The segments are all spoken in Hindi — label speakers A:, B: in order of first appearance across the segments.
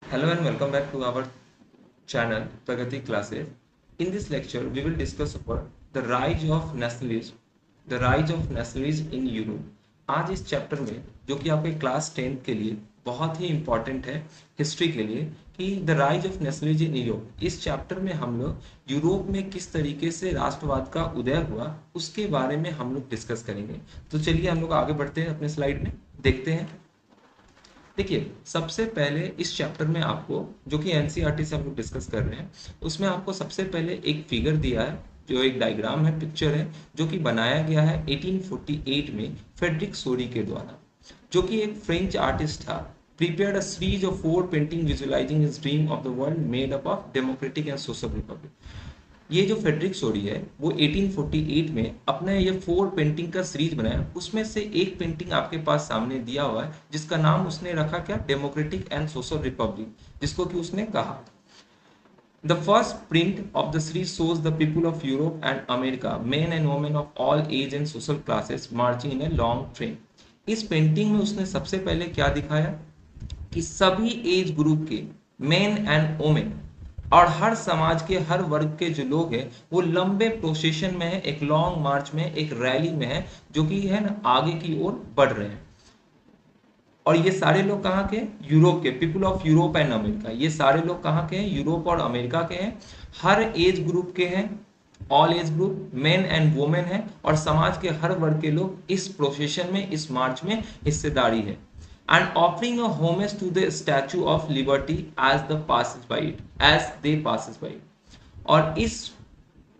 A: Hello and welcome back to our channel Pragati Classes. In this lecture, we will discuss about the rise of nationalism, the rise of nationalism in Europe. आज इस चैप्टर में जो कि आपके क्लास 10 के लिए बहुत ही इम्पोर्टेंट है हिस्ट्री के लिए कि the rise of nationalism in Europe, इस चैप्टर में हम लोग यूरोप में किस तरीके से राष्ट्रवाद का उदय हुआ उसके बारे में हम लोग डिस्कस करेंगे। तो चलिए हम लोग आगे बढ़ते हैं, अपने स्लाइड में देखते हैं। देखिए, सबसे पहले इस चैप्टर में आपको जो कि एनसीईआरटी से हम लोग डिस्कस कर रहे हैं उसमें आपको सबसे पहले एक फिगर दिया है, जो एक डायग्राम है, पिक्चर है, जो कि बनाया गया है 1848 में फ्रेडरिक सोरी के द्वारा, जो कि एक फ्रेंच आर्टिस्ट था। prepared a series of four painting visualizing his dream of the world made up of democratic and social republic। ये जो फ्रेडरिक सोरी है वो 1848 में अपना ये फोर पेंटिंग का सीरीज बनाया, उसमें से एक पेंटिंग आपके पास सामने दिया हुआ है जिसका नाम उसने रखा क्या, डेमोक्रेटिक एंड सोशल रिपब्लिक, जिसको कि उसने कहा the first print of the series shows the people of Europe and America, men and women of all age and social classes marching in a long train। इस पेंटिंग में उसने सबसे पहले क्या दिखाया कि सभी एज ग्रुप के मेन एंड वोमेन और हर समाज के हर वर्ग के जो लोग हैं वो लंबे प्रोसेशन में है, एक लॉन्ग मार्च में, एक रैली में है, जो कि है ना आगे की ओर बढ़ रहे हैं। और ये सारे लोग कहाँ के, यूरोप के, people of Europe and America. ये सारे लोग कहाँ के हैं, यूरोप और अमेरिका के हैं, हर एज ग्रुप के हैं, all age group, main and women है, और समाज के हर वर्ग के लोग इस प्रोसेशन में, इस मार्च में हिस्सेदारी है। And offering a homage to the Statue of Liberty as the passes by it, as they passes by. और इस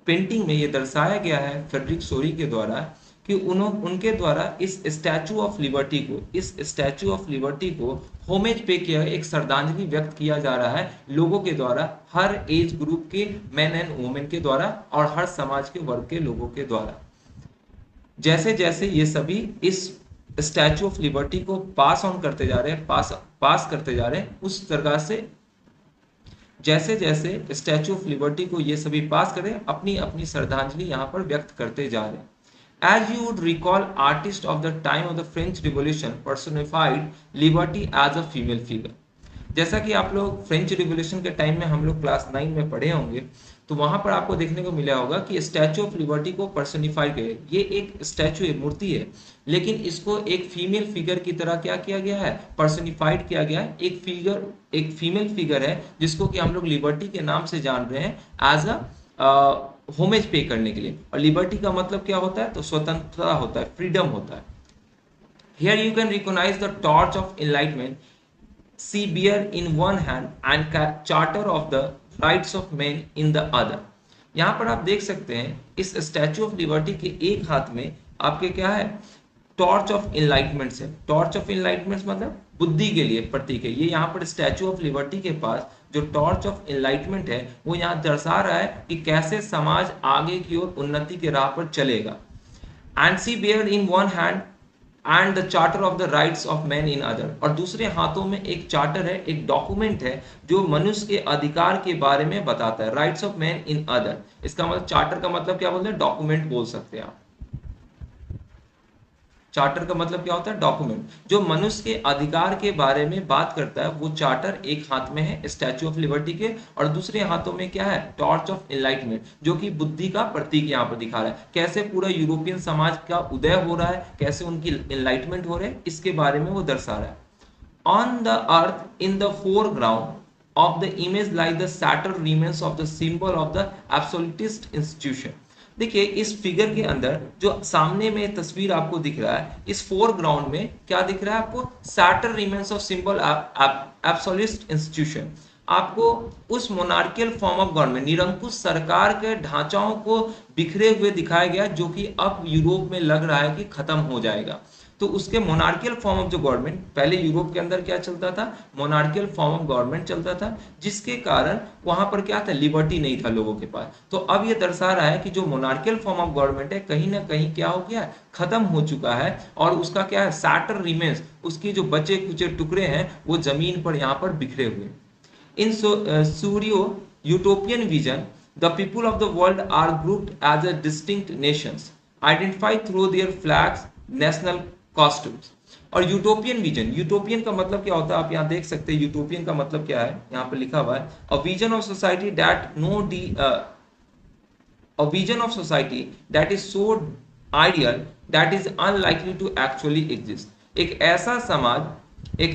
A: पेंटिंग में ये दर्शाया गया है फ्रेडरिक सोरी के द्वारा कि उनके द्वारा इस स्टैचू ऑफ लिबर्टी को, इस स्टैचू ऑफ लिबर्टी को होमेज पे किया, एक श्रद्धांजलि व्यक्त किया जा रहा है लोगों के द्वारा, हर एज ग्रुप के मेन एंड वुमेन के द्वारा और हर समाज के वर्ग के लोगों के द्वारा। जैसे जैसे ये सभी इस स्टैचू ऑफ लिबर्टी को पास ऑन करते जा रहे हैं, पास करते जा रहे हैं, उस तरह से जैसे जैसे स्टैचू ऑफ लिबर्टी को ये सभी पास करें, अपनी अपनी श्रद्धांजलि यहाँ पर व्यक्त करते जा रहे हैं। As you would recall, artists of the time of the French Revolution personified liberty as a female figure। जैसा कि आप लोग फ्रेंच रिवॉल्यूशन के टाइम में हम लोग क्लास 9 में पढ़े होंगे, तो वहां पर आपको देखने को मिला होगा कि स्टैचू ऑफ लिबर्टी को पर्सोनिफाई किया, ये एक स्टैचू है, मूर्ति है, लेकिन इसको एक फीमेल फिगर की तरह क्या किया गया है, पर्सोनिफाइड किया गया है। एक फिगर, एक फीमेल फिगर है जिसको कि हम लोग लिबर्टी के नाम से जान रहे हैं, एज अ होमेज पे करने के लिए। और लिबर्टी का मतलब क्या होता है, तो स्वतंत्रता होता है, फ्रीडम होता है। Here you can recognise the torch of enlightenment she bears in one hand and charter of the rights of man in the other. यहाँ पर आप देख सकते हैं इस स्टैचू ऑफ लिबर्टी के एक हाथ में आपके क्या है, टॉर्च ऑफ इनलाइटमेंट है। टॉर्च ऑफ इनलाइटमेंट मतलब बुद्धि के लिए प्रतीक है। ये यहाँ पर स्टैचू ऑफ लिबर्टी के पास जो टॉर्च ऑफ इनलाइटमेंट है वो यहाँ दर्शा रहा है कि कैसे समाज आगे की ओर उन्नति के राह पर चलेगा। And she bears in one hand and the charter of the rights of man in other, और दूसरे हाथों में एक चार्टर है, एक डॉक्यूमेंट है जो मनुष्य के अधिकार के बारे में बताता है, rights of man in other. इसका मतलब, चार्टर का मतलब क्या बोलते हैं, डॉक्यूमेंट बोल सकते हैं आप। चार्टर का मतलब क्या होता है, डॉक्यूमेंट, जो मनुष्य के अधिकार के बारे में बात करता है। वो चार्टर एक हाथ में है स्टैचू ऑफ लिबर्टी के, और दूसरे हाथों में क्या है, टॉर्च ऑफ एनलाइटमेंट, जो कि बुद्धि का प्रतीक यहाँ पर दिखा रहा है। कैसे पूरा यूरोपियन समाज का उदय हो रहा है, कैसे उनकी एनलाइटमेंट हो रहे हैं, इसके बारे में वो दर्शा रहा है। On the earth in the foreground of the image like the shattered remains of the symbol of the absolutist institution। देखिए इस फिगर के अंदर जो सामने में तस्वीर आपको दिख रहा है, इस फोरग्राउंड में क्या दिख रहा है आपको, shattered remains of symbol absolutist institution। आपको उस मोनार्कियल फॉर्म ऑफ गवर्नमेंट, निरंकुश सरकार के ढांचाओं को बिखरे हुए दिखाया गया, जो कि अब यूरोप में लग रहा है कि खत्म हो जाएगा। तो उसके मोनार्कियल फॉर्म ऑफ जो गवर्नमेंट, पहले यूरोप के अंदर क्या चलता था, मोनार्कियल फॉर्म ऑफ गवर्नमेंट चलता था, जिसके कारण वहां पर क्या था, लिबर्टी नहीं था लोगों के पास। तो अब ये दर्शा रहा है कि जो मोनार्कियल फॉर्म ऑफ गवर्नमेंट है कहीं ना कहीं क्या हो गया है, खत्म हो चुका है, और उसका क्या है, सैटर रिमेन्स, उसकी जो बचे कुचे टुकड़े हैं वो जमीन पर यहाँ पर बिखरे हुए। In Sorrieu utopian vision, the people of the world are grouped as a distinct nations, identified through their flags, national costumes। और यूटोपियन विजन, यूटोपियन का मतलब क्या होता है आप यहाँ देख सकते हैं, यूटोपियन का मतलब क्या है, यहाँ पे लिखा हुआ है a vision of society that no डी a vision of society that is so ideal that is unlikely to actually exist। एक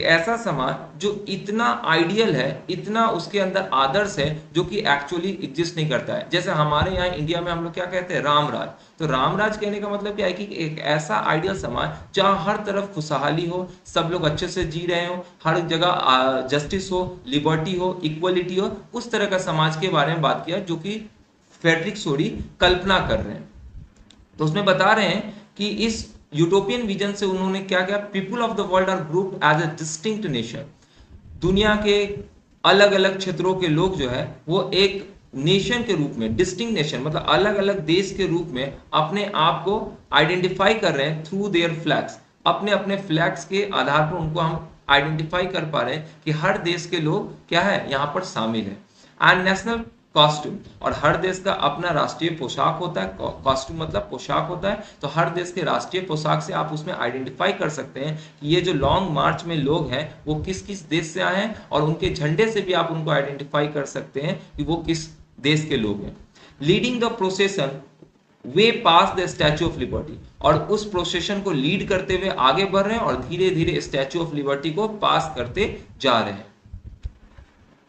A: ऐसा समाज जो इतना आइडियल है, इतना उसके अंदर आदर्श है जो कि एक्चुअली एग्जिस्ट नहीं करता है। जैसे हमारे यहाँ इंडिया में हम लोग क्या कहते हैं, रामराज। तो रामराज कहने का मतलब क्या है कि एक ऐसा आइडियल समाज जहाँ हर तरफ खुशहाली हो, सब लोग अच्छे से जी रहे हो, हर जगह जस्टिस हो, लिबर्टी हो, इक्वलिटी हो, उस तरह का समाज के बारे में बात किया जो कि फ्रेडरिक सोरी कल्पना कर रहे हैं। तो उसमें बता रहे हैं कि इस यूटोपियन विजन से उन्होंने क्या किया, people of the world are group as a distinct nation. दुनिया के अलग अलग क्षेत्रों के लोग जो है वो एक नेशन के रूप में, डिस्टिंक्ट नेशन मतलब अलग अलग देश के रूप में अपने आप को आइडेंटिफाई कर रहे हैं थ्रू देयर फ्लैग्स। अपने अपने फ्लैग्स के आधार पर उनको हम आइडेंटिफाई कर पा रहे हैं कि हर देश के लोग क्या है यहाँ पर शामिल है। एंड नेशनल कॉस्ट्यूम, और हर देश का अपना राष्ट्रीय पोशाक होता है। कॉस्ट्यूम मतलब पोशाक होता है, तो हर देश के राष्ट्रीय पोशाक से आप उसमें आइडेंटिफाई कर सकते हैं कि ये जो लॉन्ग मार्च में लोग हैं वो किस किस देश से आए हैं, और उनके झंडे से भी आप उनको आइडेंटिफाई कर सकते हैं कि वो किस देश के लोग हैं। Leading the procession way pass the Statue of Liberty, और उस प्रोसेशन को लीड करते हुए आगे बढ़ रहे हैं और धीरे धीरे स्टैचू ऑफ लिबर्टी को पास करते जा रहे हैं।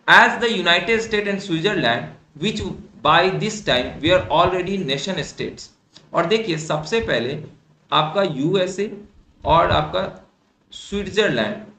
A: As the United States and Switzerland, which by this time were already nation states। और देखिए सबसे पहले आपका यूएसए और आपका स्विट्जरलैंड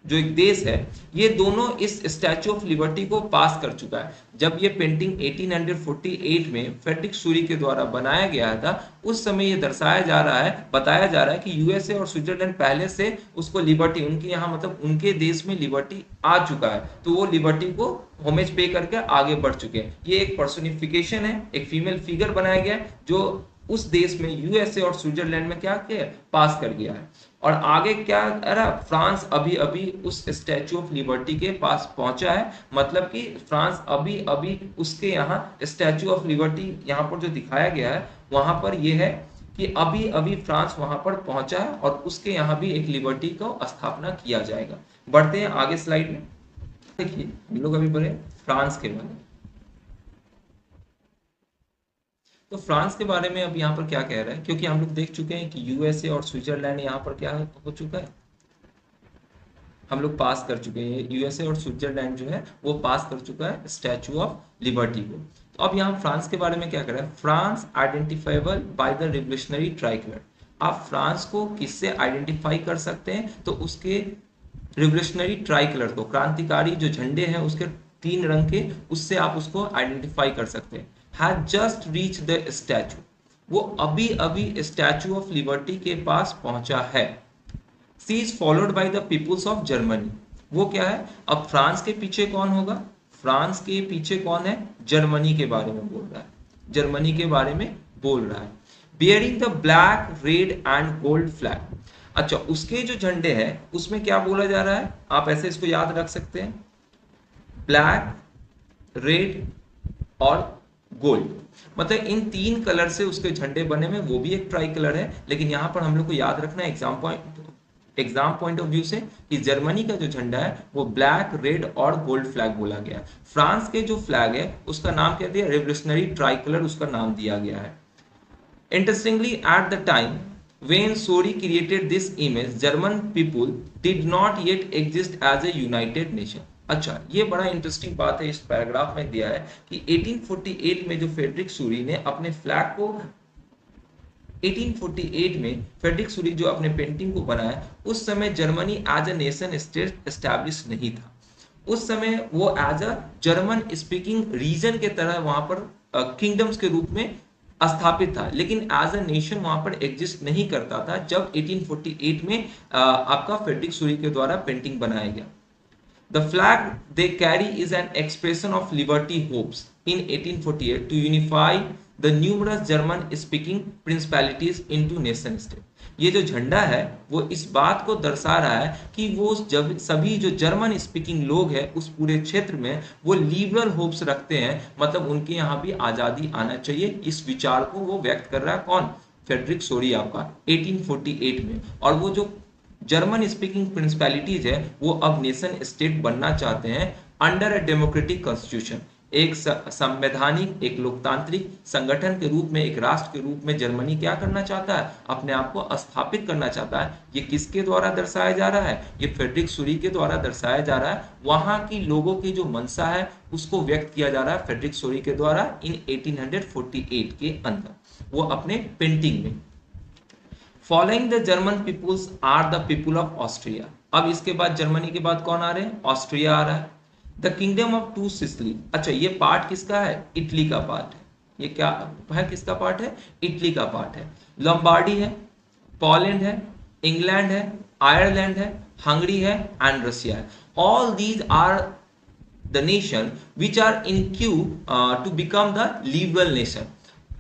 A: जो एक देश है, ये दोनों इस स्टैचू ऑफ लिबर्टी को पास कर चुका है। जब ये पेंटिंग 1848 में फ्रेडरिक सूरी के द्वारा बनाया गया था, उस समय ये दर्शाया जा रहा है, बताया जा रहा है कि यूएसए और स्विट्जरलैंड पहले से उसको लिबर्टी, उनके यहाँ मतलब उनके देश में लिबर्टी आ चुका है, तो वो लिबर्टी को होमेज पे करके आगे बढ़ चुके हैं। ये एक पर्सोनिफिकेशन है, एक फीमेल फिगर बनाया गया है जो उस देश में यूएसए और स्विट्जरलैंड में क्या किया, पास कर गया है। और आगे क्या रहा, फ्रांस अभी अभी उस स्टैचू ऑफ लिबर्टी के पास पहुंचा है, मतलब कि फ्रांस अभी अभी उसके यहाँ स्टैचू ऑफ लिबर्टी यहाँ पर जो दिखाया गया है वहां पर ये है कि अभी अभी फ्रांस वहां पर पहुंचा है और उसके यहाँ भी एक लिबर्टी को स्थापना किया जाएगा। बढ़ते हैं आगे स्लाइड में। देखिए हम लोग अभी बढ़े फ्रांस के बारे में। तो फ्रांस के बारे में अब यहाँ पर क्या कह रहा है, क्योंकि हम लोग देख चुके हैं कि यूएसए और स्विट्जरलैंड यहाँ पर क्या हो चुका है, हम लोग पास कर चुके हैं। यूएसए और स्विट्जरलैंड जो है वो पास कर चुका है स्टैचू ऑफ लिबर्टी को। तो अब यहाँ फ्रांस के बारे में क्या कर रहा है, France identifiable by the revolutionary tricolour. आप फ्रांस को किससे आइडेंटिफाई कर सकते हैं, तो उसके रिवोल्यूशनरी ट्राइकलर को, क्रांतिकारी जो झंडे हैं उसके 3 रंग के, उससे आप उसको आइडेंटिफाई कर सकते हैं। had just reached the statue, वो अभी अभी स्टैचू ऑफ लिबर्टी के पास पहुंचा है। She is followed by the peoples of Germany, वो क्या है, अब फ्रांस के पीछे कौन होगा, फ्रांस के पीछे कौन है, जर्मनी के बारे में बोल रहा है, जर्मनी के बारे में बोल रहा है। Bearing the black red and gold flag. अच्छा, उसके जो झंडे हैं उसमें क्या बोला जा रहा है, आप ऐसे इसको याद रख सकते हैं, ब्लैक, रेड और गोल्ड, मतलब इन 3 कलर से उसके झंडे बने में, वो भी एक ट्राई कलर है। लेकिन यहाँ पर हम लोग को याद रखना है एग्जाम पॉइंट ऑफ व्यू से कि जर्मनी का जो झंडा है वो ब्लैक, रेड और गोल्ड फ्लैग बोला गया। फ्रांस के जो फ्लैग है उसका नाम क्या दिया, रिवोल्यूशनरी ट्राई कलर उसका नाम दिया गया है। Interestingly at the time when Sori created this image, German people did not yet exist as a united nation। अच्छा, ये बड़ा इंटरेस्टिंग बात है, इस पैराग्राफ में दिया है कि 1848 में जो फ्रेडरिक सूरी ने अपने फ्लैग को 1848 में फ्रेडरिक सूरी जो अपने पेंटिंग को बनाया, उस समय Germany as a nation state establish नहीं था। उस समय वो as a German speaking region के तरह वहां पर किंगडम्स के रूप में स्थापित था, लेकिन एज अ नेशन वहां पर एग्जिस्ट नहीं करता था जब 1848 में आपका फ्रेडरिक सूरी के द्वारा पेंटिंग बनाया गया। The flag they carry is an expression of liberty hopes in 1848 to unify the numerous German speaking principalities into nation state। ये जो झंडा है वो इस बात को दर्शा रहा है कि वो जब सभी जो जर्मन स्पीकिंग लोग हैं उस पूरे क्षेत्र में वो लिबरल होप्स रखते हैं, मतलब उनके यहाँ भी आज़ादी आना चाहिए। इस विचार को वो व्यक्त कर रहा है कौन, फ्रेडरिक सोरी आपका 1848 में। और वो जो जर्मन स्पीकिंग प्रिंसिपैलिटीज है वो अब नेशन स्टेट बनना चाहते हैं अंडर अ डेमोक्रेटिक कॉन्स्टिट्यूशन। एक संवैधानिक, एक लोकतांत्रिक संगठन के रूप में, एक राष्ट्र के रूप में जर्मनी क्या करना चाहता है, अपने आप को स्थापित करना चाहता है। ये किसके द्वारा दर्शाया जा रहा है, ये फ्रेडरिक शुरी के द्वारा दर्शाया जा रहा है। वहां की लोगों की जो मंशा है उसको व्यक्त किया जा रहा है फ्रेडरिक शुरी के द्वारा इन 1848 के अंदर, वो अपने पेंटिंग में। Following the German peoples are the people of Austria. अब इसके बाद जर्मनी के बाद कौन आ रहे हैं, ऑस्ट्रिया आ रहा है। The kingdom of two Sicily, अच्छा ये पार्ट किसका है, इटली का पार्ट है। ये क्या है, किसका पार्ट है, इटली का पार्ट है। लंबार्डी है, पोलैंड है, इंग्लैंड है, आयरलैंड है, हंगरी है एंड रशिया है। All these are the nation which are in queue to become the liberal nation.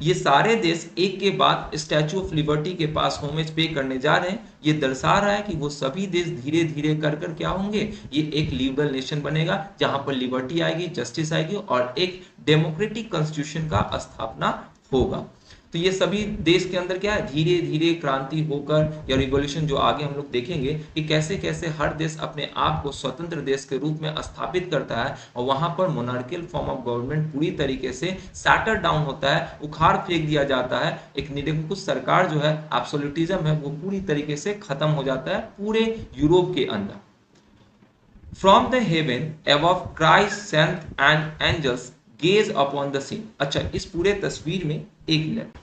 A: ये सारे देश एक के बाद स्टैचू ऑफ लिबर्टी के पास होमेज पे करने जा रहे हैं। ये दर्शा रहा है कि वो सभी देश धीरे धीरे कर कर क्या होंगे, ये एक लिबरल नेशन बनेगा जहां पर लिबर्टी आएगी, जस्टिस आएगी और एक डेमोक्रेटिक कॉन्स्टिट्यूशन का स्थापना होगा। तो ये सभी देश के अंदर क्या है, धीरे धीरे क्रांति होकर या रिवॉल्यूशन, जो आगे हम लोग देखेंगे कि कैसे कैसे हर देश अपने आप को स्वतंत्र देश के रूप में स्थापित करता है और वहां पर मोनार्कियल फॉर्म ऑफ गवर्नमेंट पूरी तरीके से सैटर डाउन होता है, उखाड़ फेंक दिया जाता है। एक निरंकुश सरकार जो है, एब्सोल्यूटिज्म है, वो पूरी तरीके से खत्म हो जाता है पूरे यूरोप के अंदर। From the heaven above Christ saint and angels gaze upon the scene. अच्छा इस पूरे तस्वीर में, एक मिनट,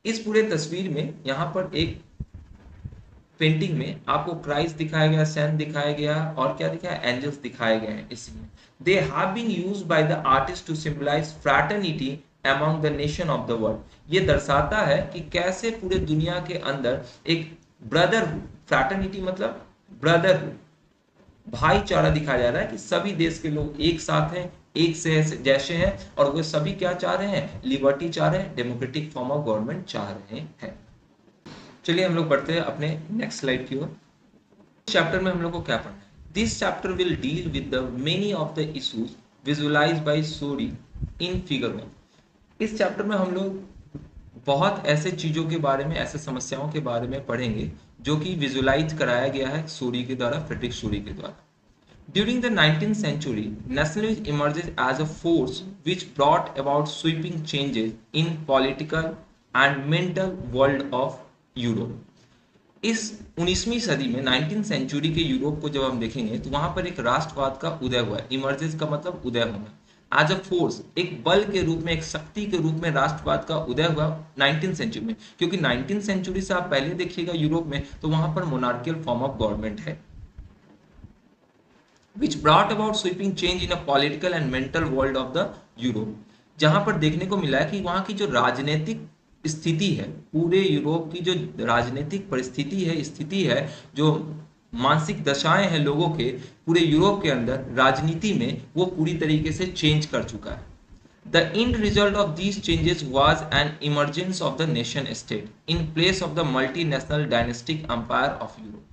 A: इस पूरे तस्वीर में यहाँ पर एक पेंटिंग में आपको क्राइस्ट दिखाया गया, सैंट दिखाया गया और क्या दिखाया, एंजल्स दिखाए गए हैं। इसमें they have been used by the artist to symbolise fraternity among the nation of the world. ये दर्शाता है कि कैसे पूरे दुनिया के अंदर एक ब्रदरहुड, फ्रैटर्निटी मतलब ब्रदरहुड, भाईचारा दिखाया जा रहा है कि सभी देश के लोग एक साथ हैं, एक से जैसे हैं और वे सभी क्या चाह रहे हैं, लिबर्टी चाह रहे हैं, डेमोक्रेटिक फॉर्म ऑफ गवर्नमेंट चाह रहे हैं। चलिए हम लोग बढ़ते हैं अपने नेक्स्ट स्लाइड की ओर। चैप्टर में हम लोग को क्या पढ़ना है, this chapter will deal with the many of the issues visualised by Sorrieu in figure 1। इस चैप्टर में हम लोग बहुत ऐसे चीजों के बारे में, ऐसे समस्याओं के बारे में पढ़ेंगे जो कि विजुअलाइज कराया गया है सूरी के द्वारा, फ्रेडरिक सूरी के द्वारा। During the 19th century, nationalism emerged as a force which brought about sweeping changes in political and mental world of Europe. इस 19वीं सदी में 19th सेंचुरी के यूरोप को जब हम देखेंगे तो वहां पर एक राष्ट्रवाद का उदय हुआ है। इमर्जेस का मतलब उदय होना। एज अ फोर्स, एक बल के रूप में, एक शक्ति के रूप में राष्ट्रवाद का उदय हुआ 19th सेंचुरी में। क्योंकि 19th सेंचुरी से आप पहले देखिएगा यूरोप में तो वहां पर मोनार्कियल फॉर्म ऑफ गवर्नमेंट है, which brought about sweeping change in a political and mental world of the Europe। जहां पर देखने को मिला है कि वहां की जो राजनीतिक स्थिति है, पूरे यूरोप की जो राजनीतिक परिस्थिति है, स्थिति है, जो मानसिक दशाएं हैं लोगों के पूरे यूरोप के अंदर राजनीति में, वो पूरी तरीके से चेंज कर चुका है। The end result of these changes was an emergence of the nation state in place of the multinational dynastic empire of Europe।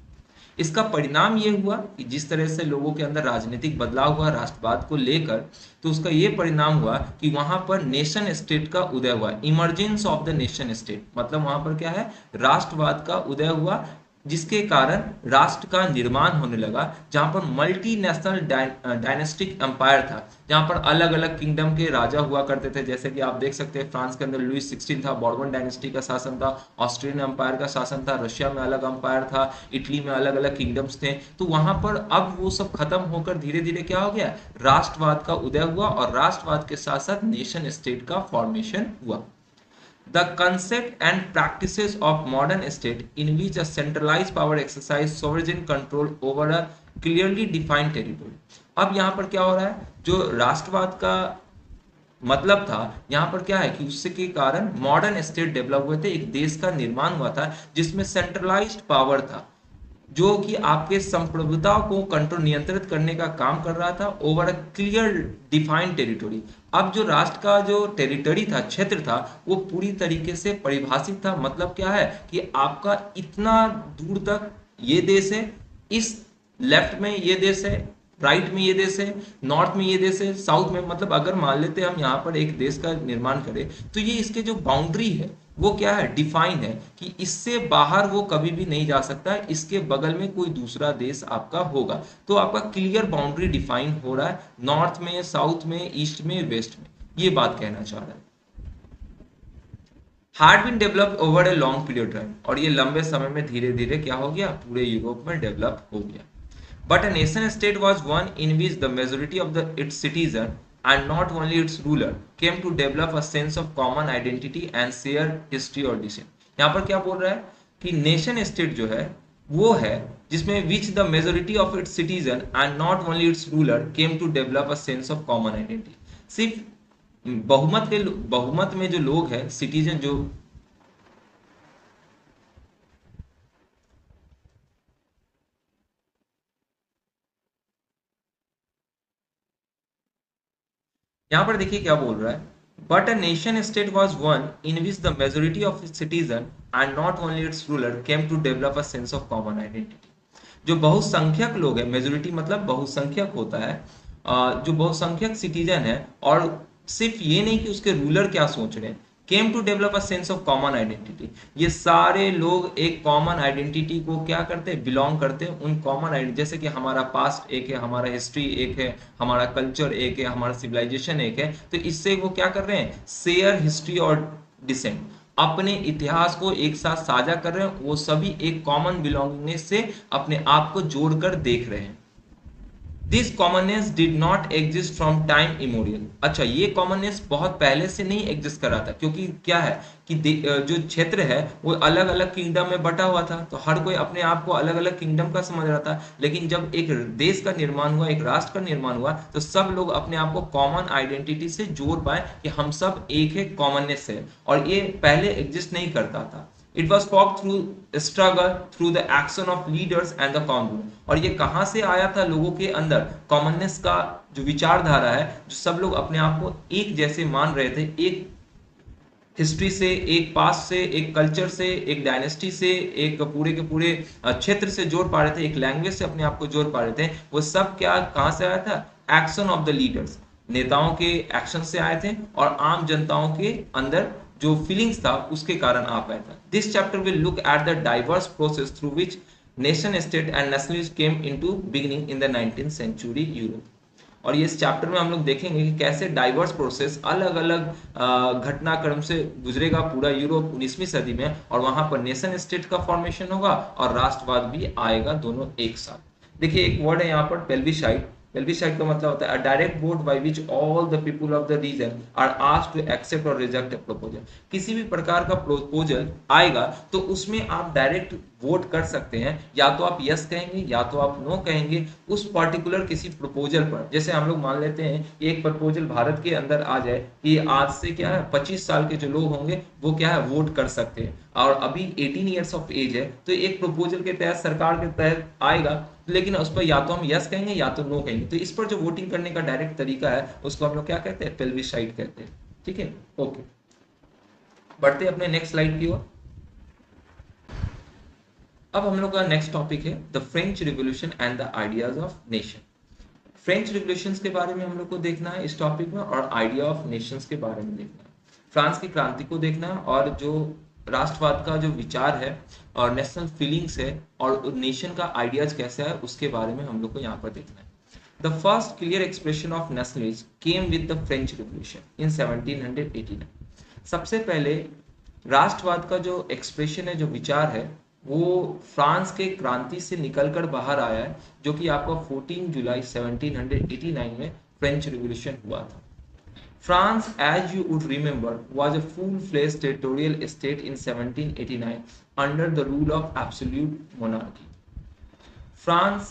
A: इसका परिणाम ये हुआ कि जिस तरह से लोगों के अंदर राजनीतिक बदलाव हुआ राष्ट्रवाद को लेकर, तो उसका ये परिणाम हुआ कि वहां पर नेशन स्टेट का उदय हुआ। Emergence of the nation state मतलब वहां पर क्या है, राष्ट्रवाद का उदय हुआ, जिसके कारण राष्ट्र का निर्माण होने लगा, जहां पर मल्टीनेशनल डायनेस्टिक एम्पायर था, जहां पर अलग अलग किंगडम के राजा हुआ करते थे। जैसे कि आप देख सकते हैं फ्रांस के अंदर लुइस 16 था, बॉर्बन डायनेस्टी का शासन था, ऑस्ट्रियन एम्पायर का शासन था, रशिया में अलग एम्पायर था, इटली में अलग अलग किंगडम्स थे। तो वहां पर अब वो सब खत्म होकर धीरे धीरे क्या हो गया, राष्ट्रवाद का उदय हुआ और राष्ट्रवाद के साथ साथ नेशन स्टेट का फॉर्मेशन हुआ। The concept and practices of modern state in which a centralized power exercise sovereign control over a clearly defined territory। अब यहाँ पर क्या हो रहा है, जो राष्ट्रवाद का मतलब था, यहाँ पर क्या है कि उससे के कारण मॉडर्न स्टेट डेवलप हुए थे, एक देश का निर्माण हुआ था जिसमें सेंट्रलाइज्ड पावर था, जो कि आपके संप्रभुता को कंट्रोल, नियंत्रित करने का काम कर रहा था over a clear defined territory. अब जो राष्ट्र का जो टेरिटरी था, क्षेत्र था, वो पूरी तरीके से परिभाषित था। मतलब क्या है कि आपका इतना दूर तक ये देश है, इस लेफ्ट में ये देश है, राइट में ये देश है, नॉर्थ में ये देश है, साउथ में, मतलब अगर मान लेते हम यहाँ पर एक देश का निर्माण करें तो ये इसके जो बाउंड्री है वो क्या है, डिफाइन है कि इससे बाहर वो कभी भी नहीं जा सकता है, इसके बगल में कोई दूसरा देश आपका होगा। तो आपका क्लियर बाउंड्री डिफाइन हो रहा है, नॉर्थ में, साउथ में, ईस्ट में, वेस्ट में, ये बात कहना चाह रहा है। Had been developed over a long period time, और ये लंबे समय में धीरे धीरे क्या हो गया, पूरे यूरोप में डेवलप हो गया। But a nation state was one in which the majority of its citizens and not only its ruler came to develop a sense of common identity and shared history or descent। यहाँ पर क्या बोल रहा है कि नेशन स्टेट जो है वो है जिसमें which the majority of its citizen and not only its ruler came to develop a sense of common identity। सिर्फ बहुमत में जो लोग हैं, सिटीजन जो, यहाँ पर देखिए क्या बोल रहा है, but a nation state was one in which the majority of its citizen and not only its ruler came to develop a sense of common identity. जो बहुसंख्यक लोग हैं, मेजोरिटी मतलब बहुसंख्यक होता है, जो बहुसंख्यक सिटीजन है, और सिर्फ ये नहीं कि उसके रूलर क्या सोच रहे हैं, came to develop a sense of common identity, ये सारे लोग एक कॉमन आइडेंटिटी को क्या करते हैं, बिलोंग करते हैं उन कॉमन आइडेंटिटी, जैसे कि हमारा पास्ट एक है, हमारा हिस्ट्री एक है, हमारा कल्चर एक है, हमारा सिविलाइजेशन एक है, तो इससे वो क्या कर रहे हैं, शेयर हिस्ट्री और डिसेंट, अपने इतिहास को एक साथ साझा कर रहे हैं, वो सभी एक कॉमन बिलोंगिंगनेस से अपने आप को जोड़कर देख रहे हैं। This commonness did not exist from time immemorial. अच्छा, ये कॉमननेस बहुत पहले से नहीं एग्जिस्ट कर रहा था, क्योंकि क्या है कि जो क्षेत्र है वो अलग अलग किंगडम में बटा हुआ था, तो हर कोई अपने आप को अलग अलग किंगडम का समझ रहा था। लेकिन जब एक देश का निर्माण हुआ, एक राष्ट्र का निर्माण हुआ, तो सब लोग अपने आप को कॉमन आइडेंटिटी से जोड़ पाए कि हम सब एक है, कॉमननेस है, और ये पहले एग्जिस्ट नहीं करता था। It was fought through struggle, through the action of leaders and the commune। और ये कहाँ से आया था, लोगों के अंदर कॉमननेस का जो विचारधारा है, जो सब लोग अपने आप को एक जैसे मान रहे थे, एक हिस्ट्री से, एक पास्ट से, एक कल्चर से, एक डायनेस्टी से, एक पूरे के पूरे क्षेत्र से जोड़ पा रहे थे, एक लैंग्वेज से अपने आप को जोड़ पा रहे थे। वो सब क्या कहाँ से आया था, एक्शन ऑफ द लीडर्स, नेताओं के एक्शन से आए थे, और आम जनताओं के अंदर जो फीलिंग्स था उसके कारण आ पाया था। This chapter will look at the diverse process through which nation state and nationalism came into beginning in the 19th century Europe. और ये इस चैप्टर में हम लोग देखेंगे कि कैसे डाइवर्स प्रोसेस अलग अलग घटनाक्रम से गुजरेगा पूरा यूरोप 19वीं सदी में, और वहां पर नेशन स्टेट का फॉर्मेशन होगा और राष्ट्रवाद भी आएगा, दोनों एक साथ। देखिए एक वर्ड है यहाँ पर, पेल्विसाइड। पेल्विसाइड का मतलब होता है a direct vote by which all the people of the region are asked to accept or reject a proposal. किसी भी प्रकार का प्रपोजल आएगा तो उसमें आप डायरेक्ट वोट कर सकते हैं, या तो आप यस कहेंगे या तो आप नो कहेंगे उस पर्टिकुलर किसी प्रपोजल पर। जैसे हम लोग मान लेते हैं कि एक प्रपोजल भारत के अंदर आ जाए कि आज से क्या है 25 साल के जो लोग होंगे वो क्या है वोट कर सकते हैं, और अभी 18 ईयर्स ऑफ एज है, तो एक प्रपोजल के तहत, सरकार के तहत आएगा, लेकिन उस पर या तो हम यस कहेंगे या तो नो कहेंगे। तो इस पर जो वोटिंग करने का डायरेक्ट तरीका है उसको हम लोग क्या कहते हैं, पेल्विसाइड कहते हैं। ठीक है, ओके, बढ़ते अपने नेक्स्ट स्लाइड की ओर। अब हम लोग का नेक्स्ट टॉपिक है the French revolution and the ideas of nation. French revolution के बारे में हम लोग को देखना है इस टॉपिक में, और आइडिया ऑफ नेशंस के बारे में देखना है, फ्रांस की क्रांति को देखना है, और जो राष्ट्रवाद का जो विचार है और नेशनल फीलिंग्स है और नेशन का आइडियाज कैसा है उसके बारे में हम लोग को यहाँ पर देखना है। The first clear expression of nationalism came with the French revolution in 1789। सबसे पहले राष्ट्रवाद का जो एक्सप्रेशन है, जो विचार है, वो फ्रांस के क्रांति से निकलकर बाहर आया है, जो कि आपका 14 जुलाई 1789 में फ्रेंच रिवॉल्यूशन हुआ था। France, as you would remember, was a full-fledged territorial state in 1789 under the rule of absolute monarchy। France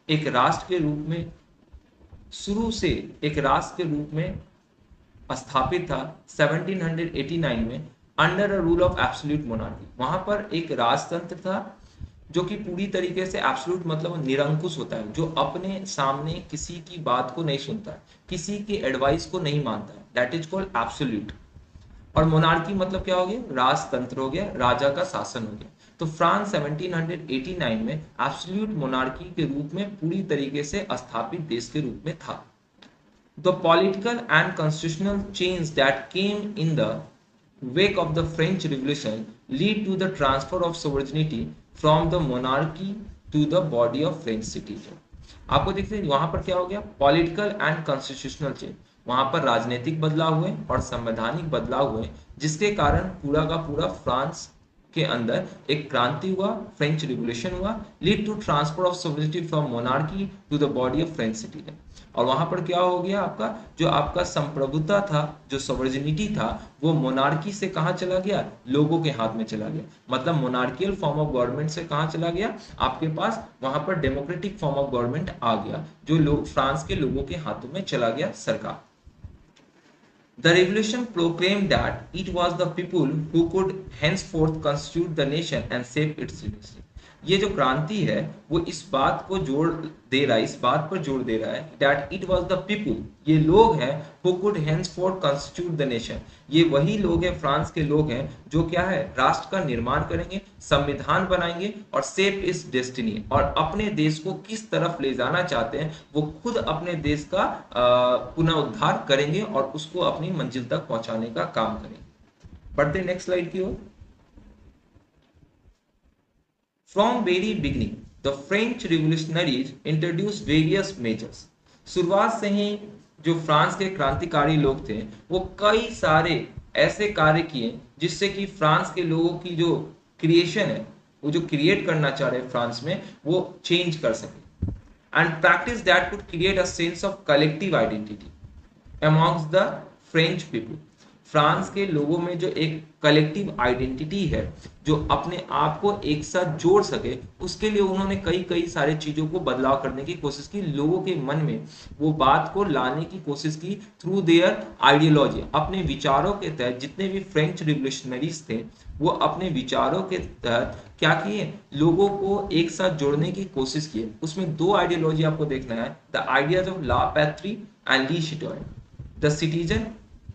A: एक राष्ट्र के रूप में, शुरू से एक राष्ट्र के रूप में स्थापित था 1789 में, under a rule of absolute monarchy. वहां पर एक राजतंत्र था जो कि पूरी तरीके से एब्सोल्यूट मतलब निरंकुश होता है, जो अपने सामने किसी की बात को नहीं सुनता है, किसी की एडवाइस को नहीं मानता है, दैट इज कॉल्ड एब्सोल्यूट। और मोनार्की मतलब क्या हो गया, राजतंत्र हो गया, राजा का शासन हो गया। तो फ्रांस 1789 में एब्सोल्यूट मोनार्की के रूप में पूरी तरीके से स्थापित देश के रूप में था। The political and constitutional change that came in the wake of the French Revolution lead to the transfer of sovereignty from the monarchy to the body of French citizen. आपको देखते हैं वहां पर क्या हो गया, पॉलिटिकल एंड कॉन्स्टिट्यूशनल चेंज, वहां पर राजनीतिक बदलाव हुए और संवैधानिक बदलाव हुए, जिसके कारण पूरा का पूरा फ्रांस के अंदर एक क्रांति हुआ, फ्रेंच रिवोल्यूशन हुआ, lead to transfer of sovereignty from monarchy to the body of French citizen. और वहां पर क्या हो गया, आपका जो आपका संप्रभुता था, जो सोवरेनिटी था, वो मोनार्की से कहां चला गया, लोगों के हाथ में चला गया। मतलब मोनार्कियल फॉर्म ऑफ गवर्नमेंट से कहां चला गया, आपके पास वहां पर डेमोक्रेटिक फॉर्म ऑफ गवर्नमेंट आ गया, जो लोग फ्रांस के लोगों के हाथों में चला गया सरकार। The revolution proclaimed that it was the people who could henceforth constitute the nation and shape its destiny. ये जो क्रांति है वो इस बात को जोड़ दे रहा है, इस बात पर जोड़ दे रहा है that it was the people, ये लोग हैं who could henceforth constitute the nation, ये वही लोग हैं, फ्रांस के लोग हैं जो क्या है, राष्ट्र का निर्माण करेंगे, संविधान बनाएंगे और shape its destiny, और अपने देश को किस तरफ ले जाना चाहते हैं वो खुद अपने देश का पुनरुद्धार करेंगे और उसको अपनी मंजिल तक पहुंचाने का काम करेंगे। बढ़ते नेक्स्ट स्लाइड की ओर। From very beginning, the French revolutionaries introduced various measures. शुरुआत से ही जो फ्रांस के क्रांतिकारी लोग थे वो कई सारे ऐसे कार्य किए जिससे कि फ्रांस के लोगों की जो क्रिएशन है, वो जो क्रिएट करना चाह रहे हैं फ्रांस में, वो चेंज कर सके। And practice that could create a sense of collective identity amongst the French people. France के लोगों में जो एक कलेक्टिव आइडेंटिटी है, जो अपने आप को एक साथ जोड़ सके, उसके लिए उन्होंने कई सारे चीजों को बदलाव करने की कोशिश की, लोगों के मन में वो बात को लाने की कोशिश की थ्रू देयर आइडियोलॉजी। अपने विचारों के तहत जितने भी फ्रेंच रिवोल्यूशनरीज थे वो अपने विचारों के तहत क्या किए, लोगों को एक साथ जोड़ने की कोशिश की। उसमें दो आइडियोलॉजी आपको देखना है, the ideas of la patrie and le citoyen, the citizen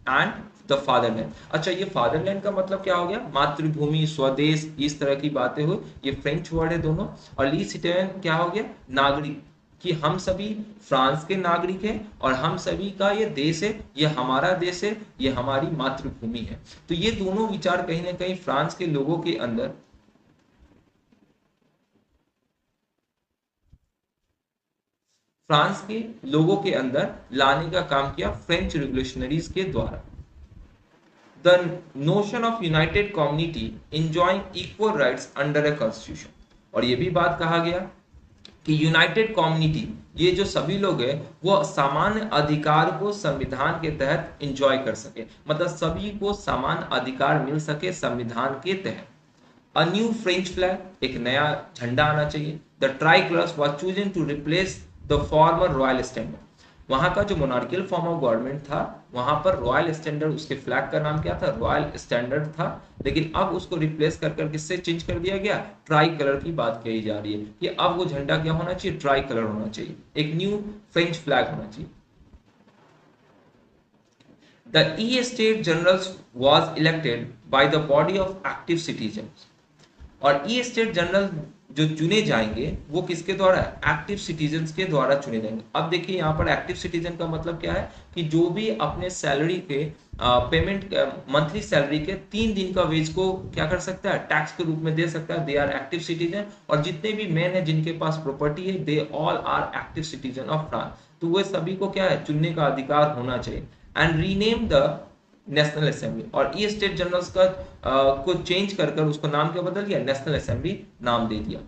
A: and the fatherland. अच्छा, ये फादरलैंड का मतलब क्या हो गया, मातृभूमि, स्वदेश, इस तरह की बातें हुई, ये फ्रेंच वर्ड है दोनों। और ली सिटीजन क्या हो गया, नागरिक, कि हम सभी फ्रांस के नागरिक हैं और हम सभी का ये देश है, ये हमारा देश है, ये हमारी मातृभूमि है। तो ये दोनों विचार कहीं ना कहीं फ्रांस के लोगों के अंदर लाने का काम किया फ्रेंच रिवोल्यूशनरीज के द्वारा। The notion of united community enjoying equal rights under a constitution, और ये भी बात कहा गया कि यूनाइटेड कम्युनिटी, ये जो सभी लोग हैं वो सामान्य अधिकार को संविधान के तहत एंजॉय कर सके, मतलब सभी को समान अधिकार मिल सके संविधान के तहत। अ न्यू फ्रेंच फ्लैग, एक नया झंडा आना चाहिए। The tricolours was chosen to replace the former royal standard. वहां का जो मोनार्कियल फॉर्म ऑफ गवर्नमेंट था, वहां पर रॉयल स्टैंडर्ड, उसके फ्लैग का नाम क्या था, रॉयल स्टैंडर्ड था, लेकिन अब उसको रिप्लेस कर किससे चेंज कर दिया गया, ट्राई कलर की बात कही जा रही है कि अब वो झंडा क्या होना चाहिए, ट्राई कलर होना चाहिए, एक न्यू फ्रेंच फ्लैग होना चाहिए। The E state generals was elected by the body of active citizens, और ई स्टेट जनरल जो चुने जाएंगे वो किसके द्वारा, एक्टिव सिटीजन्स के द्वारा चुने जाएंगे। अब देखिए यहाँ पर एक्टिव सिटीजन का मतलब क्या है कि जो भी अपने सैलरी के पेमेंट, मंथली सैलरी के 3 दिन का वेज को क्या कर सकता है, टैक्स के रूप में दे सकता है, दे आर एक्टिव सिटीजन। और जितने भी मेन है जिनके पास प्रॉपर्टी है, they all are active citizen of France. तो वह सभी को क्या है, चुनने का अधिकार होना चाहिए। And rename the national assembly, और ई स्टेट जनरल्स का को चेंज कर उसको नाम क्या बदल दिया, नेशनल असेंबली नाम दे दिया।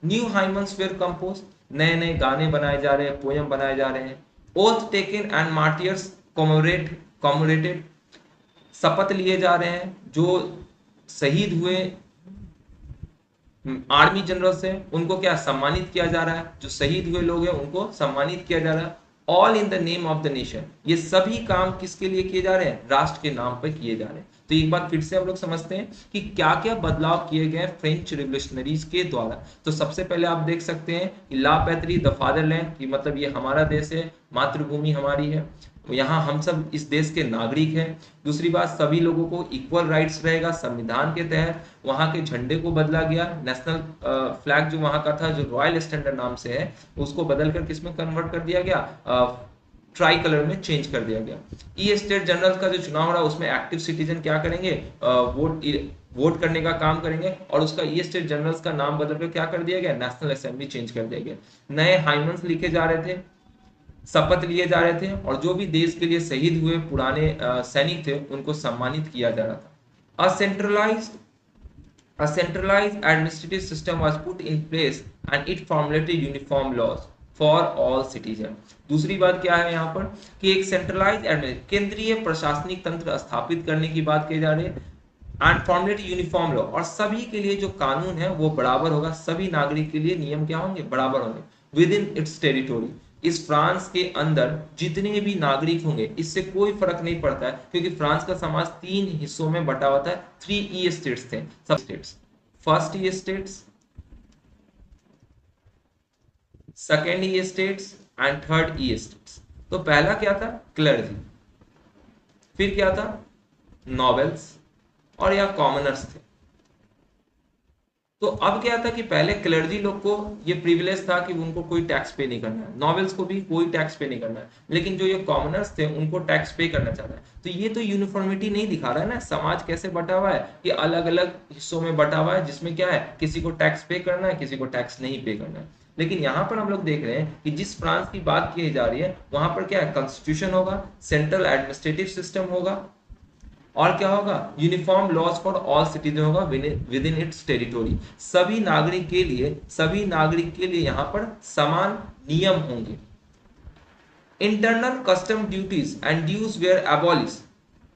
A: न्यू हाइमन्स वेयर कंपोज, नए नए गाने बनाए जा रहे हैं, पोयम बनाए जा रहे हैं। Oath taken and martyrs commemorated, शपथ लिए जा रहे हैं, जो शहीद हुए आर्मी जनरल्स हैं उनको क्या सम्मानित किया जा रहा है, जो शहीद हुए लोग हैं उनको सम्मानित किया जा रहा है। All in the name of the nation, ये सभी काम किसके लिए किए जा रहे हैं, राष्ट्र के नाम पर किए जा रहे हैं। तो एक बार फिर से हम लोग समझते हैं कि क्या क्या बदलाव किए गए फ्रेंच रिवोल्यूशनरीज के द्वारा। तो सबसे पहले आप देख सकते हैं कि ला पैत्री द फादरलैंड, की मतलब ये हमारा देश है, मातृभूमि हमारी है, यहाँ हम सब इस देश के नागरिक हैं। दूसरी बात, सभी लोगों को इक्वल राइट्स रहेगा संविधान के तहत। वहाँ के झंडे को बदला गया, नेशनल फ्लैग जो वहाँ का था, जो रॉयल स्टैंडर्ड नाम से है, उसको बदल कर किसमें कन्वर्ट कर दिया गया, ट्राई कलर में चेंज कर दिया गया। ई स्टेट जनरल का जो चुनाव हो रहा है उसमें एक्टिव सिटीजन क्या करेंगे, वोट करने का काम करेंगे, और उसका ई स्टेट जनरल्स का नाम बदल कर क्या कर दिया गया, नेशनल असेंबली चेंज कर दिया गया। नए हाइमन्स लिखे जा रहे थे, शपथ लिए जा रहे थे, और जो भी देश के लिए शहीद हुए पुराने सैनिक थे उनको सम्मानित किया जा रहा था। A centralized administrative system was put in place and it formulated uniform laws for all citizens। दूसरी बात क्या है यहाँ पर कि एक सेंट्रलाइज केंद्रीय प्रशासनिक तंत्र स्थापित करने की बात की जा रही है, एंड फॉर्मुलेट यूनिफॉर्म लॉ, और सभी के लिए जो कानून है वो बराबर होगा, सभी नागरिक के लिए नियम क्या होंगे, बराबर होंगे विद इन इट्स टेरिटोरी। इस फ्रांस के अंदर जितने भी नागरिक होंगे इससे कोई फर्क नहीं पड़ता है, क्योंकि फ्रांस का समाज 3 हिस्सों में बटा हुआ था। 3 ई स्टेट्स थे, सब states, first E states, second E states and third E states. तो पहला क्या था, क्लर्जी, फिर क्या था, नॉवेल्स, और या कॉमनर्स थे। तो अब क्या था कि पहले क्लर्जी लोग को ये प्रिविलेज था कि उनको कोई टैक्स पे नहीं करना है, नॉवेल्स को भी कोई टैक्स पे नहीं करना है, लेकिन जो ये कॉमनर्स थे उनको टैक्स पे करना चाहता है। तो ये तो यूनिफॉर्मिटी नहीं दिखा रहा है ना, समाज कैसे बटा हुआ है कि अलग अलग हिस्सों में बटा हुआ है, जिसमें क्या है किसी को टैक्स पे करना है, किसी को टैक्स नहीं पे करना है। लेकिन यहाँ पर हम लोग देख रहे हैं कि जिस फ्रांस की बात की जा रही है वहां पर क्या है, कॉन्स्टिट्यूशन होगा, सेंट्रल एडमिनिस्ट्रेटिव सिस्टम होगा, और क्या होगा, uniform laws for all citizen होगा विद इन इट्स टेरिटोरी। सभी नागरिक के लिए यहाँ पर समान नियम होंगे। Internal custom duties and dues were abolish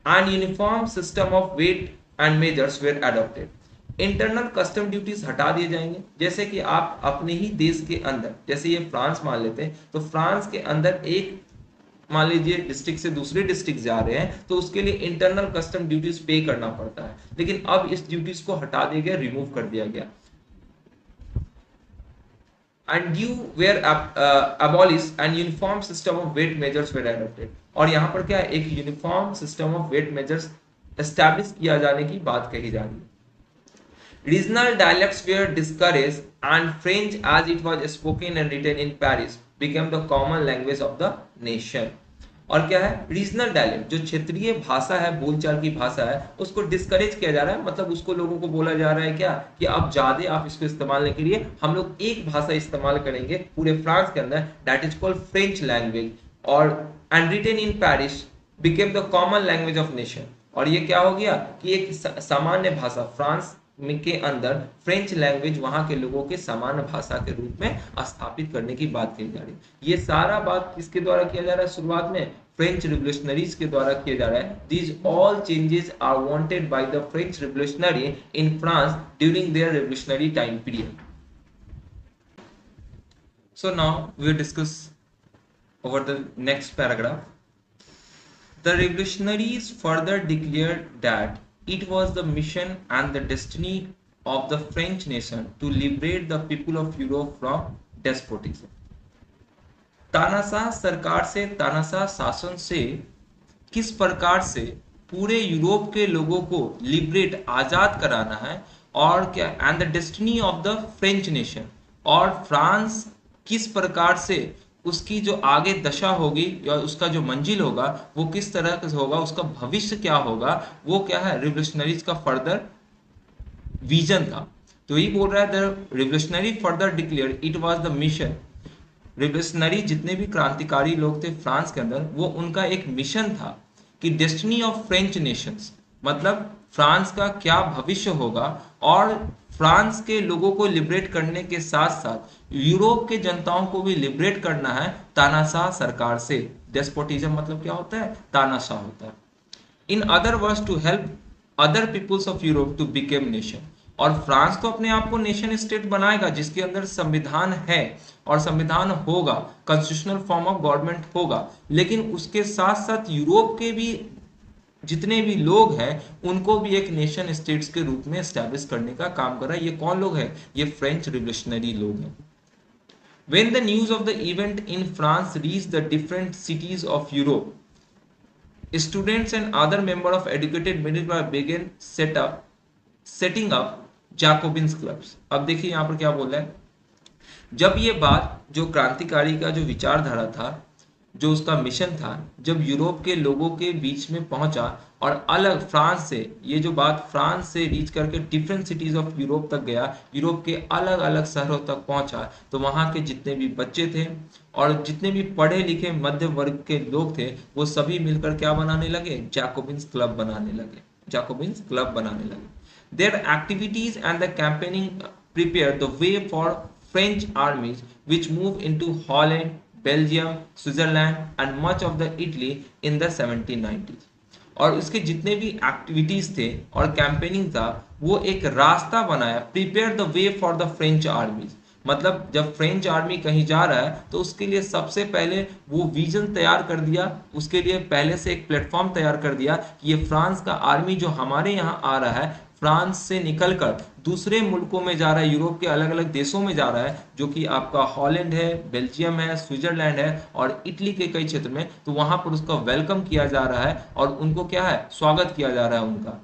A: and uniform system of weight and measures were adopted. Internal custom duties हटा दिए जाएंगे, जैसे कि आप अपने ही देश के अंदर, जैसे ये फ्रांस मान लेते हैं, तो फ्रांस के अंदर एक मान लीजिए डिस्ट्रिक्ट से दूसरे डिस्ट्रिक्ट जा रहे हैं तो उसके लिए इंटरनल कस्टम ड्यूटीज पे करना पड़ता है, लेकिन अब इस ड्यूटीज को हटा दिया गया, रिमूव कर दिया गया। And due were abolish and uniform system of weight measures were adopted. और यहाँ पर क्या है, एक uniform system of weight measures establish किया जाने की बात कही जा रही है। Regional dialects were discouraged and French as it was spoken and written in Paris became the common language of the nation। और क्या है, रीजनल डायलेक्ट, जो क्षेत्रीय भाषा है, बोलचाल की भाषा है, उसको डिस्करेज किया जा रहा है, मतलब उसको लोगों को बोला जा रहा है क्या कि अब ज्यादा आप इसको इस्तेमाल नहीं करिए, हम लोग एक भाषा इस्तेमाल करेंगे पूरे फ्रांस के अंदर, that is called French language. और and written in Paris became the common language of nation. और ये क्या हो गया कि एक सामान्य भाषा, फ्रांस के अंदर फ्रेंच लैंग्वेज वहां के लोगों के सामान्य भाषा के रूप में स्थापित करने की बात कही जा रही है। ये सारा बात किसके द्वारा किया जा रहा है, शुरुआत में फ्रेंच रिवोल्यूशनरीज के द्वारा किया जा रहा है। These all changes are wanted by the French revolutionary in France during their revolutionary time period. So now we will discuss over the next paragraph. The revolutionaries further declared that it was the mission and the destiny of the French nation to liberate the people of Europe from despotism। तानाशाह सरकार से, तानाशाह शासन से किस प्रकार से पूरे यूरोप के लोगों को लिबरेट, आजाद कराना है, और क्या, and the destiny of the French nation, और फ्रांस किस प्रकार से उसकी जो आगे दशा होगी या उसका जो मंजिल होगा वो किस तरह से होगा, उसका भविष्य क्या होगा, वो क्या है, रिवोल्यूशनरीज का फर्दर विजन था। तो ये बोल रहा है the revolutionary further declared it was the mission. Revolutionary जितने भी क्रांतिकारी लोग थे फ्रांस के अंदर, वो उनका एक मिशन था कि डेस्टिनी ऑफ फ्रेंच नेशंस, मतलब फ्रांस का क्या भविष्य होगा, और फ्रांस के लोगों को लिबरेट करने के साथ साथ यूरोप के जनताओं को भी लिबरेट करना है तानाशाह सरकार से। डेस्पोटिज्म मतलब क्या होता है, तानाशाह होता है। In other words to help other peoples of Europe to became nation. और फ्रांस तो अपने आप को नेशन स्टेट बनाएगा जिसके अंदर संविधान है और संविधान होगा, कॉन्स्टिट्यूशनल फॉर्म ऑफ गवर्नमेंट होगा, लेकिन उसके साथ साथ यूरोप के भी जितने भी लोग हैं उनको भी एक नेशन स्टेट्स के रूप में एस्टैब्लिश करने का काम कर रहा है। ये कौन लोग हैं, ये फ्रेंच रिवोल्यूशनरी लोग हैं। When the news of the event in France reached the different cities of Europe, students and other members of educated middle class began setting up Jacobins clubs। अब देखिए यहाँ पर क्या बोल रहा है, जब ये बात, जो क्रांतिकारी का जो विचारधारा था जो उसका मिशन था, जब यूरोप के लोगों के बीच में पहुंचा और अलग फ्रांस से, ये जो बात फ्रांस से रीच करके डिफरेंट सिटीज ऑफ यूरोप तक गया, यूरोप के अलग अलग शहरों तक पहुंचा, तो वहां के जितने भी बच्चे थे और जितने भी पढ़े लिखे मध्य वर्ग के लोग थे, वो सभी मिलकर क्या बनाने लगे, जैकोबिन्स क्लब बनाने लगे, जैकोबिन्स क्लब बनाने लगे। Their activities and the campaigning prepared the way for French armies which moved into Holland, Belgium, Switzerland and much of the Italy in the 1790s। और उसके जितने भी एक्टिविटीज थे और कैंपेनिंग था, वो एक रास्ता बनाया, prepare the way for the French आर्मीज। मतलब जब फ्रेंच आर्मी कहीं जा रहा है तो उसके लिए सबसे पहले वो विजन तैयार कर दिया, उसके लिए पहले से एक प्लेटफॉर्म तैयार कर दिया कि ये फ्रांस का आर्मी जो हमारे यहाँ आ रहा है, फ्रांस से निकलकर दूसरे मुल्कों में जा रहा है, यूरोप के अलग अलग देशों में जा रहा है, जो कि आपका हॉलैंड है, बेल्जियम है, स्विट्जरलैंड है और इटली के कई क्षेत्र में, तो वहां पर उसका वेलकम किया जा रहा है और उनको क्या है, स्वागत किया जा रहा है उनका।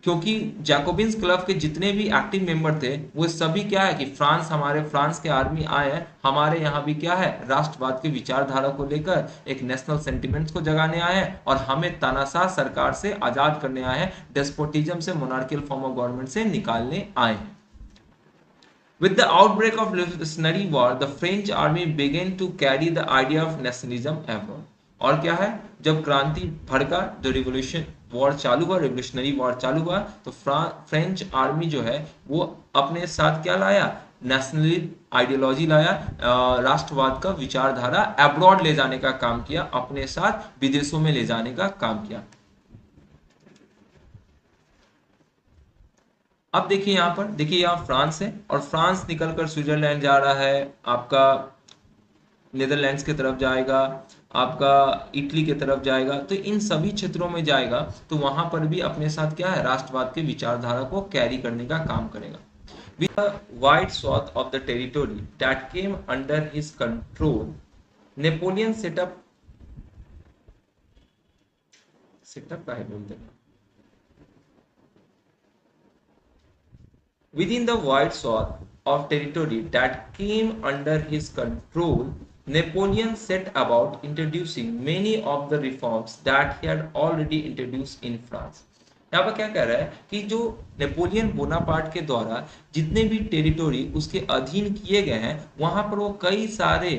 A: क्योंकि जैकोबिन्स क्लब के जितने भी एक्टिव मेंबर थे, वो सभी क्या है कि फ्रांस, हमारे फ्रांस के आर्मी आए हैं, हमारे यहाँ भी क्या है, राष्ट्रवाद के विचारधारा को लेकर एक नेशनल सेंटिमेंट्स को जगाने आए हैं और हमें तानाशाह सरकार से आजाद करने आए हैं, डेस्पोटिज्म से, मोनार्कियल फॉर्म ऑफ गवर्नमेंट से निकालने आए हैं। With the outbreak of Revolutionary War, the French army began to carry the idea of nationalism abroad। और क्या है, जब क्रांति भड़का, जो रिवोल्यूशन वॉर चालू हुआ, रिवोल्यूशनरी वॉर चालू हुआ, तो फ्रेंच आर्मी जो है वो अपने साथ क्या लाया, नेशनलिस्ट आइडियोलॉजी लाया, राष्ट्रवाद का विचारधारा अब्रॉड ले जाने का काम किया, अपने साथ विदेशों में ले जाने का काम किया। अब देखिए यहाँ पर, देखिए यहाँ फ्रांस है और फ्रांस निकलकर स्विट्जरलैंड जा रहा है, आपका नीदरलैंड्स की तरफ जाएगा, आपका इटली की तरफ जाएगा, तो इन सभी क्षेत्रों में जाएगा, तो वहां पर भी अपने साथ क्या है, राष्ट्रवाद के विचारधारा को कैरी करने का काम करेगा। With a wide swath of the territory that came under his control, Napoleon set up का है बोलते हैं। Within the wide swath of territory that came under his control, Napoleon set about introducing many of the reforms that he had already introduced in France। यहाँ पर क्या कह रहा है कि जो नेपोलियन बोनापार्ट के द्वारा जितने भी टेरिटोरी उसके अधीन किए गए हैं, वहां पर वो कई सारे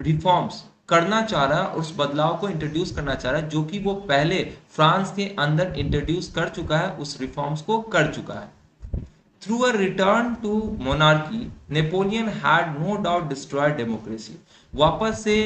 A: रिफॉर्म्स करना चाह रहा है और उस बदलाव को इंट्रोड्यूस करना चाह रहा है, जो कि वो पहले फ्रांस के अंदर इंट्रोड्यूस कर चुका है, उस रिफॉर्म्स को कर चुका है। Through a return to monarchy, Napoleon had no doubt destroyed democracy। वापस से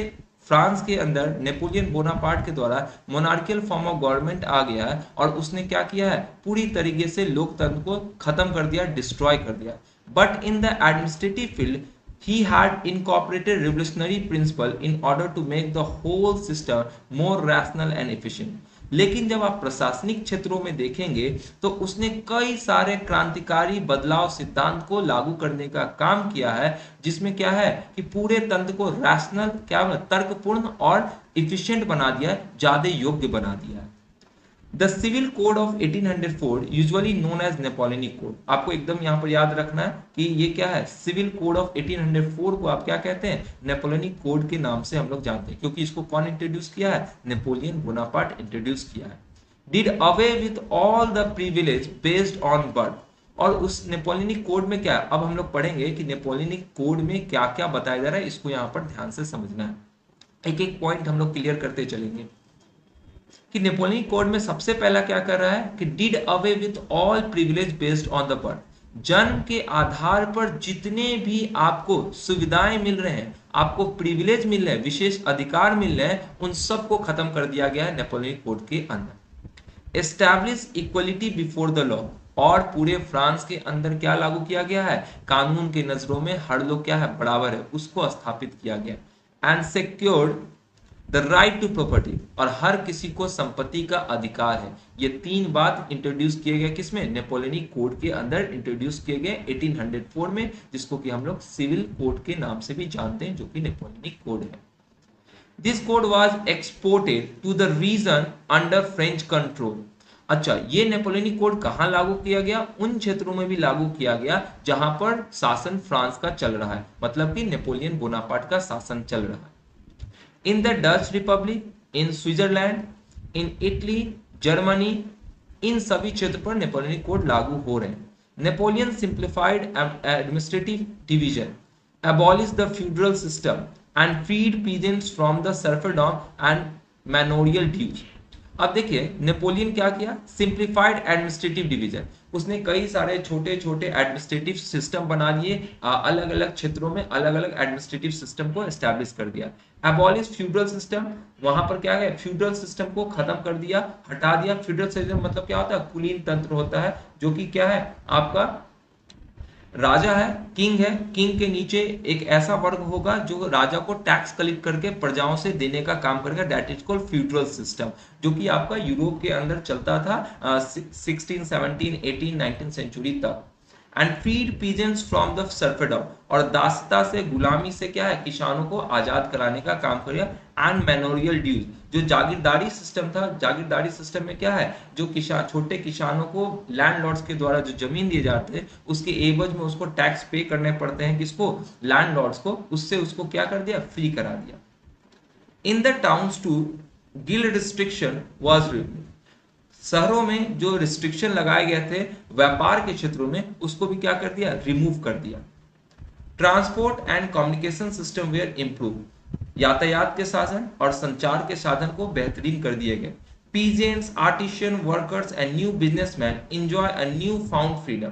A: फ्रांस के अंदर नेपोलियन बोनापार्ट के द्वारा मोनार्कियल फॉर्म ऑफ गवर्नमेंट आ गया है और उसने क्या किया है, पूरी तरीके से लोकतंत्र को खत्म कर दिया, डिस्ट्रॉय कर दिया। But in the administrative field he had incorporated revolutionary principle in order to make the whole system more rational and efficient। लेकिन जब आप प्रशासनिक क्षेत्रों में देखेंगे तो उसने कई सारे क्रांतिकारी बदलाव सिद्धांत को लागू करने का काम किया है, जिसमें क्या है कि पूरे तंत्र को रैशनल, क्या तर्कपूर्ण और इफिशिएंट बना दिया, ज्यादा योग्य बना दिया है। The civil code of 1804 usually known as Napoleonic code. आपको एकदम यहाँ पर याद रखना है कि ये क्या है, सिविल कोड ऑफ 1804 को आप क्या कहते हैं, नेपोलियनिक कोड के नाम से हम लोग जानते हैं, क्योंकि इसको कौन इंट्रोड्यूस किया है, नेपोलियन बोनापार्ट इंट्रोड्यूस किया है। Did away with all the privilege based on birth. और उस नेपोलियनिक कोड में क्या है, अब हम लोग पढ़ेंगे कि नेपोलियनिक कोड में क्या क्या बताया जा रहा है, इसको यहाँ पर ध्यान से समझना है। एक एक पॉइंट हम लोग क्लियर करते चलेंगे कि नेपोलियन कोड में सबसे पहला क्या कर रहा है कि did away with all privilege based on the birth. जन्म के आधार पर जितने भी आपको सुविधाएं मिल रहे हैं, आपको प्रिविलेज मिल रहे हैं, विशेष अधिकार मिल रहे हैं, उन सब को खत्म कर दिया गया है नेपोलियन कोड के अंदर। Establish equality before the law. और पूरे फ्रांस के अंदर क्या लागू किया गया है, कानून के नजरों में हर लोग क्या है, बराबर है, उसको स्थापित किया गया। And secured the right to property. और हर किसी को संपत्ति का अधिकार है। ये तीन बात इंट्रोड्यूस किए गए किसमें, नेपोलियनिक कोड के अंदर इंट्रोड्यूस किए गए 1804 में, जिसको कि हम लोग सिविल कोड के नाम से भी जानते हैं, जो कि नेपोलियनिक कोड है। This code was exported to the region under French control. अच्छा, ये नेपोलियनिक कोड कहां लागू किया गया, उन क्षेत्रों में भी लागू किया गया जहां पर शासन फ्रांस का चल रहा है, मतलब कि नेपोलियन बोनापार्ट का शासन चल रहा है। In the Dutch republic, in Switzerland, in Italy, Germany, इन सभी क्षेत्र पर नेपोलियनिक कोड लागू हो रहे हैं। Napoleon simplified administrative division, abolished the feudal system and freed peasants from the serfdom and manorial dues। अब देखिए नेपोलियन क्या किया, सिंप्लीफाइड एडमिनिस्ट्रेटिव डिवीजन, उसने कई सारे छोटे छोटे एडमिनिस्ट्रेटिव सिस्टम बना लिए, अलग अलग क्षेत्रों में अलग अलग एडमिनिस्ट्रेटिव सिस्टम को एस्टैब्लिश कर दिया। एबॉलिश फ्यूडल सिस्टम, वहां पर क्या है, फ्यूडल सिस्टम को खत्म कर दिया, हटा दिया। फ्यूडल सिस्टम मतलब क्या होता है, कुलीन तंत्र होता है, जो कि क्या है, आपका राजा है, किंग है, किंग के नीचे एक ऐसा वर्ग होगा जो राजा को टैक्स कलेक्ट करके प्रजाओं से देने का काम करेगा, that is called feudal system, जो कि आपका यूरोप के अंदर चलता था 16, 17, 18, 19 सेंचुरी तक। And freed peasants from the serfdom, और दासता से, गुलामी से क्या है, किसानों को आजाद कराने का काम करेगा। एंड मैनोरियल ड्यूज, जो जागीरदारी सिस्टम था, जागीरदारी सिस्टम में क्या है, जो किसान, छोटे किसानों को लैंडलॉर्ड्स के द्वारा जो जमीन दिए जाते हैं उसके एवज में उसको टैक्स पे करने पड़ते हैं, किसको, लैंडलॉर्ड्स को, उससे उसको क्या कर दिया, फ्री करा दिया। In the towns too guild restriction was removed, शहरों में जो रिस्ट्रिक्शन लगाए गए थे व्यापार के क्षेत्रों में, उसको भी क्या कर दिया, रिमूव कर दिया। Transport and communication system were improve, यातायात के साधन और संचार के साधन को बेहतरीन कर दिए गए। Peasants, artisan, workers and new businessman enjoy a new found freedom.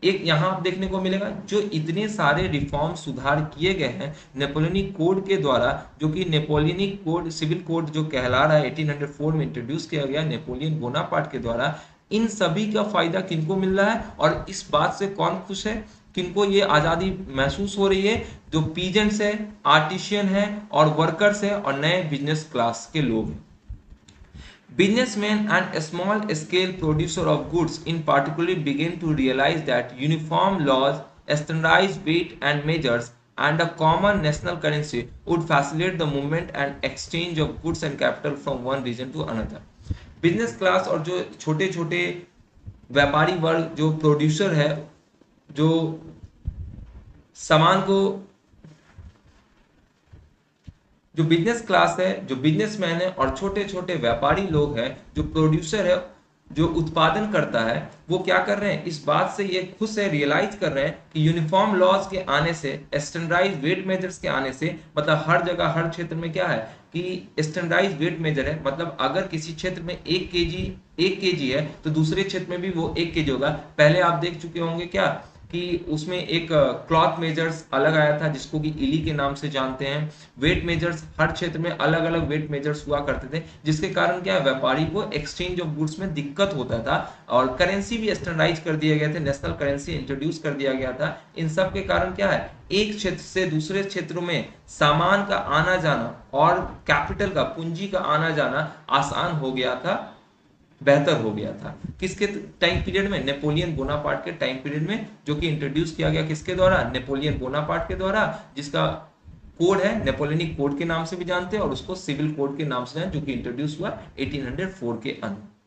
A: एक यहाँ देखने को मिलेगा, जो इतने सारे रिफॉर्म सुधार किए गए हैं नेपोलियनिक कोड के द्वारा, जो कि नेपोलियनिक कोड, सिविल कोड जो कहला रहा है, 1804 में इंट्रोड्यूस किया गया नेपोलियन बोनापार्ट के द्वारा, इन सभी का फायदा किनको मिल रहा है और इस बात से कौन खुश है, किनको ये आजादी महसूस हो रही है, जो पीजेंट्स है, आर्टिशियन है और वर्कर्स है और नए बिजनेस क्लास के लोग हैं। Businessmen and small scale producer of goods in particular began to realize that uniform laws, standardized weight and measures, and a common national currency would facilitate the movement and exchange of goods and capital from one region to another। Business class और जो छोटे छोटे व्यापारी वर्ग, जो प्रोड्यूसर है, जो सामान को, जो बिजनेस क्लास है, जो बिजनेसमैन है और छोटे छोटे व्यापारी लोग हैं, जो प्रोड्यूसर है, जो उत्पादन करता है, वो क्या कर रहे हैं, इस बात से ये खुश है, रियलाइज कर रहे हैं कि यूनिफॉर्म लॉज के आने से, स्टैंडर्डाइज वेट मेजर्स के आने से, मतलब हर जगह हर क्षेत्र में क्या है कि स्टैंडर्डाइज वेट मेजर है, मतलब अगर किसी क्षेत्र में 1 केजी है तो दूसरे क्षेत्र में भी वो 1 केजी होगा। पहले आप देख चुके होंगे क्या कि उसमें एक क्लॉथ मेजर्स अलग आया था, जिसको कि इली के नाम से जानते हैं। वेट मेजर्स, हर क्षेत्र में अलग अलग वेट मेजर्स हुआ करते थे, जिसके कारण क्या है, व्यापारी को एक्सचेंज ऑफ गुड्स में दिक्कत होता था। और करेंसी भी स्टैंडर्डाइज कर दिए गए थे, नेशनल करेंसी इंट्रोड्यूस कर दिया गया था। इन सब के कारण क्या है, एक क्षेत्र से दूसरे क्षेत्रों में सामान का आना जाना और कैपिटल का, पूंजी का आना जाना आसान हो गया था, बेहतर हो गया था। किसके टाइम पीरियड में, नेपोलियन बोनापार्ट के टाइम पीरियड में, जो कि इंट्रोड्यूस किया गया किसके द्वारा, नेपोलियन बोनापार्ट के द्वारा, जिसका कोड है नेपोलियनिक कोड के नाम से भी जानते हैं और उसको सिविल कोड के नाम से, जो कि इंट्रोड्यूस हुआ 1804 के अंदर।